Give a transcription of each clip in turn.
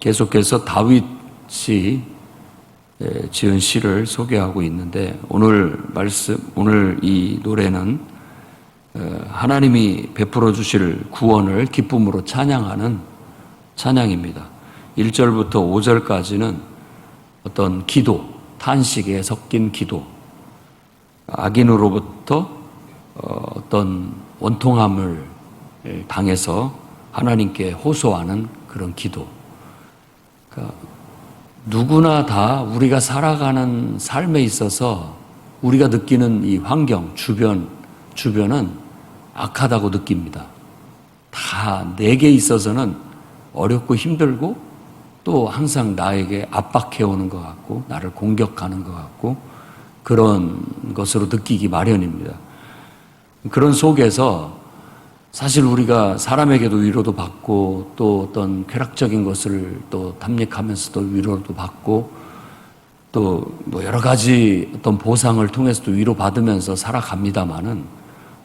계속해서 다윗이 지은 시를 소개하고 있는데 오늘 이 노래는 하나님이 베풀어 주실 구원을 기쁨으로 찬양하는 찬양입니다. 1절부터 5절까지는 어떤 기도, 탄식에 섞인 기도, 악인으로부터 어떤 원통함을 당해서 하나님께 호소하는 그런 기도. 그러니까 누구나 다 우리가 살아가는 삶에 있어서 우리가 느끼는 이 환경, 주변은 악하다고 느낍니다. 다 내게 있어서는 어렵고 힘들고 또 항상 나에게 압박해오는 것 같고 나를 공격하는 것 같고 그런 것으로 느끼기 마련입니다. 그런 속에서 사실 우리가 사람에게도 위로도 받고 또 어떤 쾌락적인 것을 또 탐닉하면서도 위로도 받고 또 뭐 여러 가지 어떤 보상을 통해서도 위로받으면서 살아갑니다마는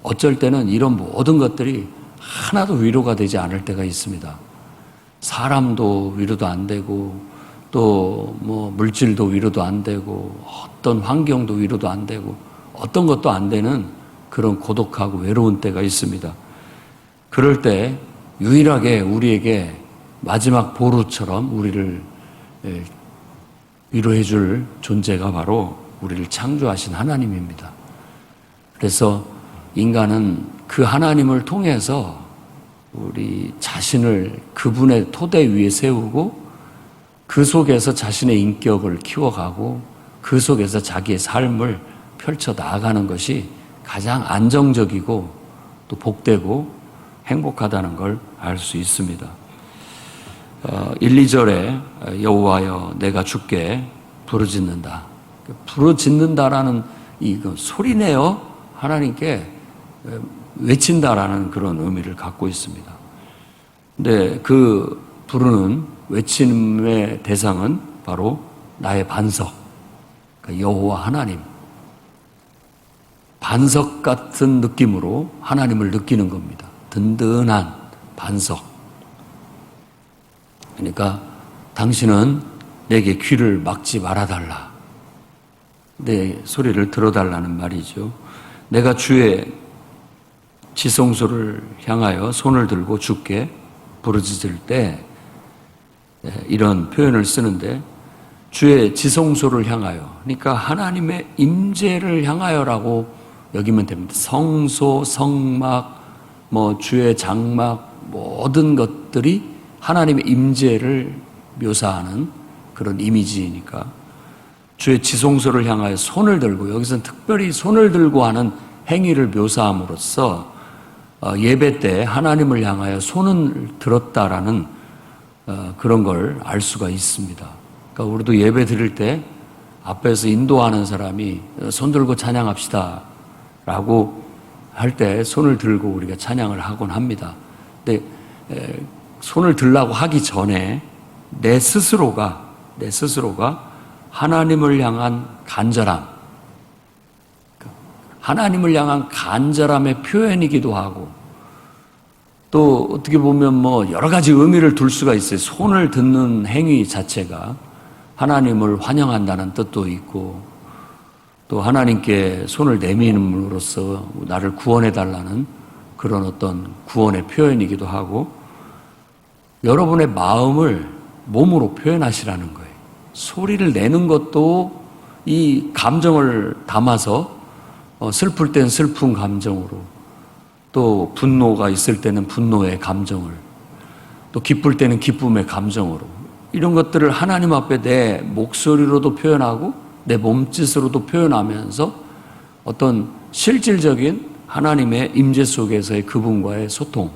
어쩔 때는 이런 모든 것들이 하나도 위로가 되지 않을 때가 있습니다. 사람도 위로도 안 되고 또 뭐 물질도 위로도 안 되고 어떤 환경도 위로도 안 되고 어떤 것도 안 되는 그런 고독하고 외로운 때가 있습니다. 그럴 때 유일하게 우리에게 마지막 보루처럼 우리를 위로해 줄 존재가 바로 우리를 창조하신 하나님입니다. 그래서 인간은 그 하나님을 통해서 우리 자신을 그분의 토대 위에 세우고 그 속에서 자신의 인격을 키워가고 그 속에서 자기의 삶을 펼쳐 나아가는 것이 가장 안정적이고 또 복되고 행복하다는 걸 알 수 있습니다. 1, 2절에 여호와여 내가 주께 부르짖는다. 부르짖는다라는 이 소리내어 하나님께 외친다라는 그런 의미를 갖고 있습니다. 근데 그 부르는 외침의 대상은 바로 나의 반석, 그러니까 여호와 하나님. 반석 같은 느낌으로 하나님을 느끼는 겁니다. 든든한 반석. 그러니까 당신은 내게 귀를 막지 말아달라. 내 소리를 들어달라는 말이죠. 내가 주의 지성소를 향하여 손을 들고 주께 부르짖을 때 이런 표현을 쓰는데 주의 지성소를 향하여, 그러니까 하나님의 임재를 향하여라고 여기면 됩니다. 성소, 성막, 주의 장막 모든 것들이 하나님의 임재를 묘사하는 그런 이미지이니까 주의 지성소를 향하여 손을 들고, 여기서는 특별히 손을 들고 하는 행위를 묘사함으로써 예배 때 하나님을 향하여 손을 들었다라는 그런 걸 알 수가 있습니다. 그러니까 우리도 예배 드릴 때 앞에서 인도하는 사람이 손 들고 찬양합시다 라고 할 때 손을 들고 우리가 찬양을 하곤 합니다. 근데 손을 들라고 하기 전에 내 스스로가 하나님을 향한 간절함, 하나님을 향한 간절함의 표현이기도 하고 또 어떻게 보면 여러 가지 의미를 둘 수가 있어요. 손을 듣는 행위 자체가 하나님을 환영한다는 뜻도 있고 또 하나님께 손을 내밀음으로써 나를 구원해달라는 그런 어떤 구원의 표현이기도 하고 여러분의 마음을 몸으로 표현하시라는 거예요. 소리를 내는 것도 이 감정을 담아서 슬플 땐 슬픈 감정으로 또 분노가 있을 때는 분노의 감정을 또 기쁠 때는 기쁨의 감정으로 이런 것들을 하나님 앞에 내 목소리로도 표현하고 내 몸짓으로도 표현하면서 어떤 실질적인 하나님의 임재 속에서의 그분과의 소통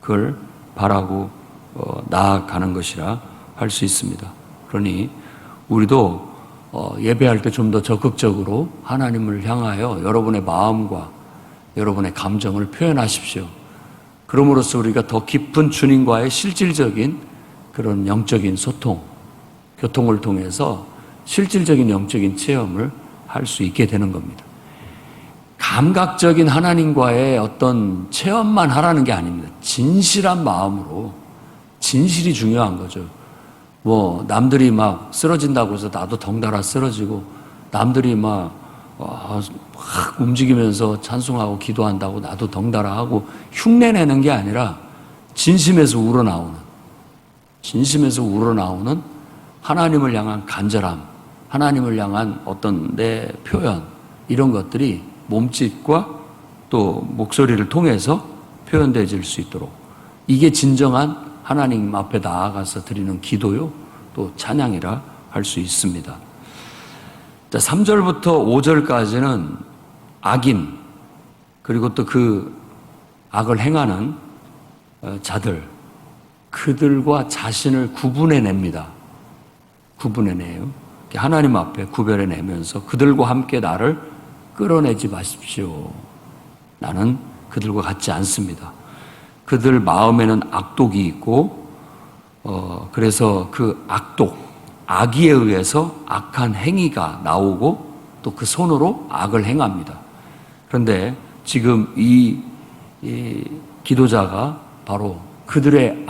그걸 바라고 나아가는 것이라 할 수 있습니다. 그러니 우리도 예배할 때 좀 더 적극적으로 하나님을 향하여 여러분의 마음과 여러분의 감정을 표현하십시오. 그럼으로써 우리가 더 깊은 주님과의 실질적인 그런 영적인 소통, 교통을 통해서 실질적인 영적인 체험을 할 수 있게 되는 겁니다. 감각적인 하나님과의 어떤 체험만 하라는 게 아닙니다. 진실한 마음으로, 진실이 중요한 거죠. 뭐 남들이 막 쓰러진다고 해서 나도 덩달아 쓰러지고, 남들이 막 움직이면서 찬송하고 기도한다고 나도 덩달아 하고 흉내내는 게 아니라 진심에서 우러나오는 하나님을 향한 간절함, 하나님을 향한 어떤 내 표현, 이런 것들이 몸짓과 또 목소리를 통해서 표현되어질 수 있도록, 이게 진정한 하나님 앞에 나아가서 드리는 기도요, 또 찬양이라 할 수 있습니다. 자, 3절부터 5절까지는 악인, 그리고 또 그 악을 행하는 자들, 그들과 자신을 구분해냅니다. 구분해내요. 하나님 앞에 구별해내면서 그들과 함께 나를 끌어내지 마십시오. 나는 그들과 같지 않습니다. 그들 마음에는 악독이 있고, 그래서 그 악의에 의해서 악한 행위가 나오고 또 그 손으로 악을 행합니다. 그런데 지금 이 기도자가 바로 그들의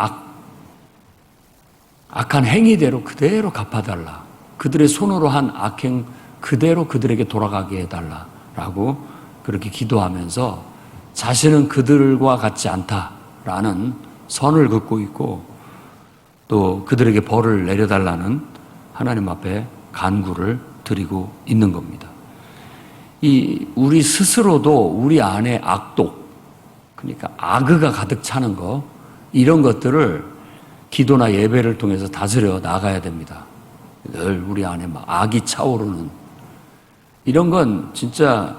악한 행위대로 그대로 갚아달라. 그들의 손으로 한 악행 그대로 그들에게 돌아가게 해달라라고 그렇게 기도하면서 자신은 그들과 같지 않다라는 선을 긋고 있고, 또 그들에게 벌을 내려달라는 하나님 앞에 간구를 드리고 있는 겁니다. 우리 스스로도 우리 안에 악독, 그러니까 악의가 가득 차는 거, 이런 것들을 기도나 예배를 통해서 다스려 나가야 됩니다. 늘 우리 안에 막 악이 차오르는, 이런 건 진짜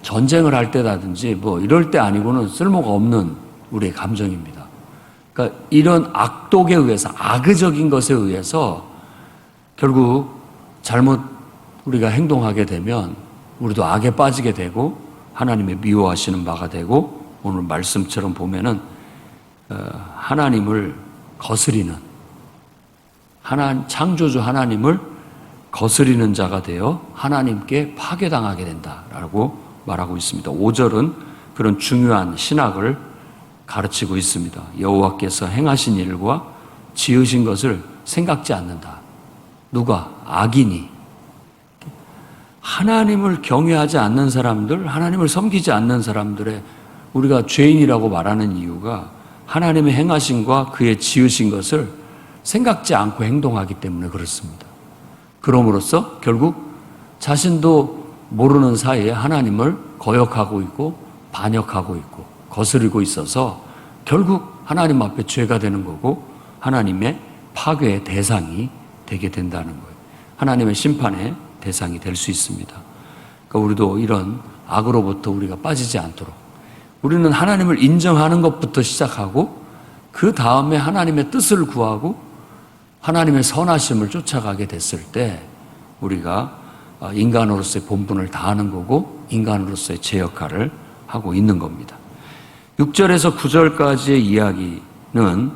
전쟁을 할 때라든지 뭐 이럴 때 아니고는 쓸모가 없는 우리의 감정입니다. 그러니까 이런 악독에 의해서, 악의적인 것에 의해서 결국 잘못 우리가 행동하게 되면 우리도 악에 빠지게 되고 하나님의 미워하시는 바가 되고, 오늘 말씀처럼 보면은 하나님을 거스리는, 창조주 하나님을 거스리는 자가 되어 하나님께 파괴당하게 된다라고 말하고 있습니다. 5절은 그런 중요한 신학을 가르치고 있습니다. 여호와께서 행하신 일과 지으신 것을 생각지 않는다. 누가? 악인이. 하나님을 경외하지 않는 사람들, 하나님을 섬기지 않는 사람들의 우리가 죄인이라고 말하는 이유가 하나님의 행하심과 그의 지으신 것을 생각지 않고 행동하기 때문에 그렇습니다. 그럼으로써 결국 자신도 모르는 사이에 하나님을 거역하고 있고 반역하고 있고 거스르고 있어서 결국 하나님 앞에 죄가 되는 거고 하나님의 파괴의 대상이 되게 된다는 거예요. 하나님의 심판의 대상이 될 수 있습니다. 그러니까 우리도 이런 악으로부터 우리가 빠지지 않도록 우리는 하나님을 인정하는 것부터 시작하고 그 다음에 하나님의 뜻을 구하고 하나님의 선하심을 쫓아가게 됐을 때 우리가 인간으로서의 본분을 다하는 거고 인간으로서의 제 역할을 하고 있는 겁니다. 6절에서 9절까지의 이야기는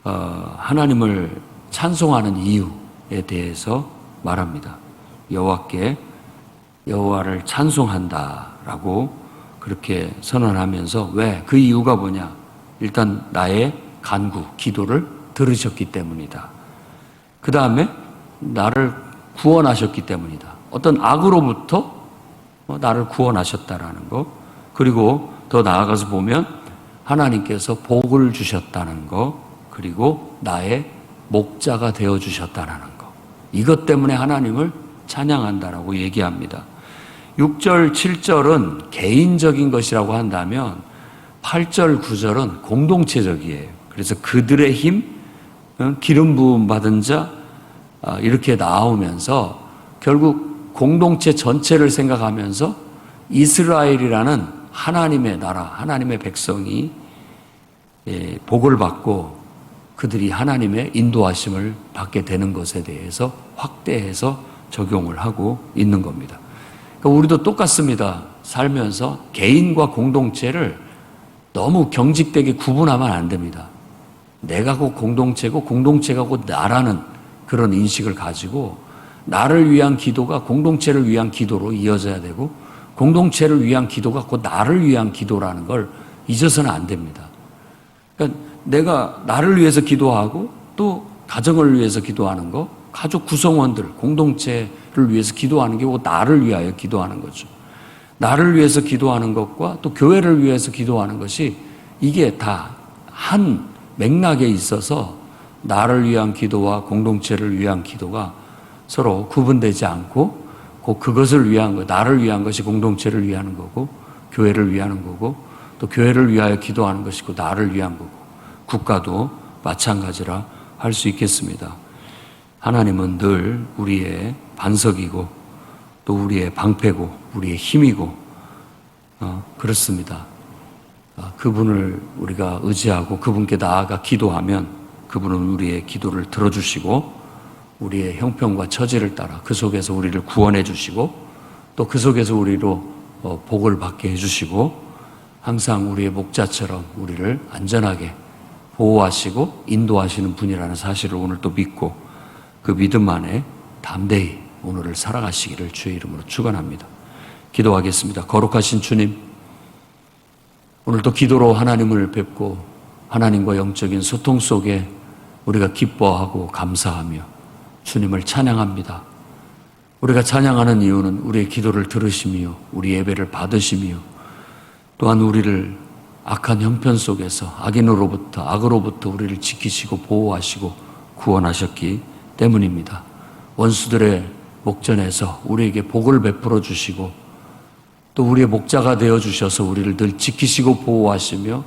하나님을 찬송하는 이유에 대해서 말합니다. 여호와를 찬송한다라고 그렇게 선언하면서 왜? 그 이유가 뭐냐? 일단 나의 간구, 기도를 들으셨기 때문이다. 그 다음에 나를 구원하셨기 때문이다. 어떤 악으로부터 나를 구원하셨다라는 거, 그리고 더 나아가서 보면 하나님께서 복을 주셨다는 거, 그리고 나의 목자가 되어주셨다는 거, 이것 때문에 하나님을 찬양한다라고 얘기합니다. 6절, 7절은 개인적인 것이라고 한다면 8절, 9절은 공동체적이에요. 그래서 그들의 힘, 기름 부음 받은 자 이렇게 나오면서 결국 공동체 전체를 생각하면서 이스라엘이라는 하나님의 나라, 하나님의 백성이 복을 받고 그들이 하나님의 인도하심을 받게 되는 것에 대해서 확대해서 적용을 하고 있는 겁니다. 그러니까 우리도 똑같습니다. 살면서 개인과 공동체를 너무 경직되게 구분하면 안 됩니다. 내가 곧 공동체고 공동체가 곧 나라는 그런 인식을 가지고 나를 위한 기도가 공동체를 위한 기도로 이어져야 되고 공동체를 위한 기도가 곧 나를 위한 기도라는 걸 잊어서는 안 됩니다. 그러니까 내가 나를 위해서 기도하고 또 가정을 위해서 기도하는 거, 가족 구성원들, 공동체를 위해서 기도하는 게 나를 위하여 기도하는 거죠. 나를 위해서 기도하는 것과 또 교회를 위해서 기도하는 것이 이게 다 한 맥락에 있어서 나를 위한 기도와 공동체를 위한 기도가 서로 구분되지 않고 꼭 그것을 위한 거, 나를 위한 것이 공동체를 위하는 거고 교회를 위하는 거고 또 교회를 위하여 기도하는 것이고 나를 위한 거고 국가도 마찬가지라 할 수 있겠습니다. 하나님은 늘 우리의 반석이고 또 우리의 방패고 우리의 힘이고 그렇습니다. 그분을 우리가 의지하고 그분께 나아가 기도하면 그분은 우리의 기도를 들어주시고 우리의 형편과 처지를 따라 그 속에서 우리를 구원해 주시고 또 그 속에서 우리로 복을 받게 해주시고 항상 우리의 목자처럼 우리를 안전하게 보호하시고 인도하시는 분이라는 사실을 오늘 또 믿고 그 믿음 안에 담대히 오늘을 살아가시기를 주의 이름으로 축원합니다. 기도하겠습니다. 거룩하신 주님, 오늘도 기도로 하나님을 뵙고 하나님과 영적인 소통 속에 우리가 기뻐하고 감사하며 주님을 찬양합니다. 우리가 찬양하는 이유는 우리의 기도를 들으시며 우리 예배를 받으시며 또한 우리를 악한 형편 속에서 악으로부터 우리를 지키시고 보호하시고 구원하셨기 때문입니다. 원수들의 목전에서 우리에게 복을 베풀어 주시고 또 우리의 목자가 되어 주셔서 우리를 늘 지키시고 보호하시며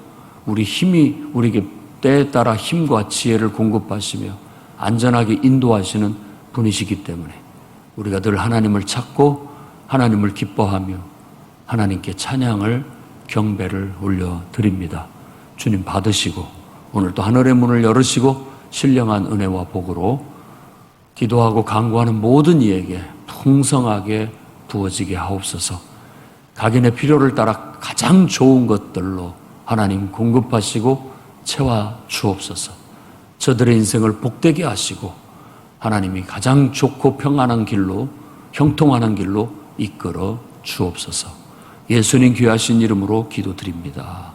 우리에게 때에 따라 힘과 지혜를 공급하시며 안전하게 인도하시는 분이시기 때문에 우리가 늘 하나님을 찾고 하나님을 기뻐하며 하나님께 찬양을 경배를 올려드립니다. 주님 받으시고 오늘도 하늘의 문을 열으시고 신령한 은혜와 복으로 기도하고 간구하는 모든 이에게 풍성하게 부어지게 하옵소서. 각인의 필요를 따라 가장 좋은 것들로 하나님 공급하시고 채워 주옵소서. 저들의 인생을 복되게 하시고 하나님이 가장 좋고 평안한 길로 형통하는 길로 이끌어 주옵소서. 예수님 귀하신 이름으로 기도드립니다.